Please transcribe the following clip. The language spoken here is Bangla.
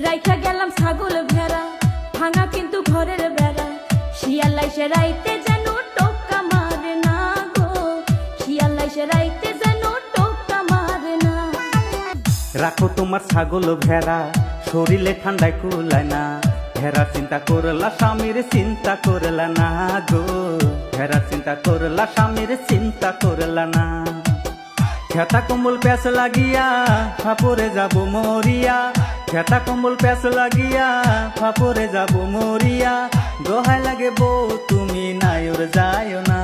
রাইখা গেলাম ছাগল ভেড়া, ভাঙা কিন্তু ঘরের বেড়া। শিয়াল আইসে রাইতে যেন টোকা মারে না গো, শিয়াল আইসে রাইতে যেন টোকা মারে না। রাখো তোমার ছাগল ভেড়া, শরীরে ঠান্ডায় কুলায় না। ভেড়া চিন্তা করলা স্বামীর চিন্তা করলা না গো, ভেড়া চিন্তা করলা স্বামীর চিন্তা করলা না। খেতা কম্বল প্যাস লাগিয়া ফাপরে যাব মরিয়া, খেতা কম্বল প্যাস লাগিয়া ফাপরে যাব মরিয়া। দোহাই লাগে বউ তুমি নাইর যায় না।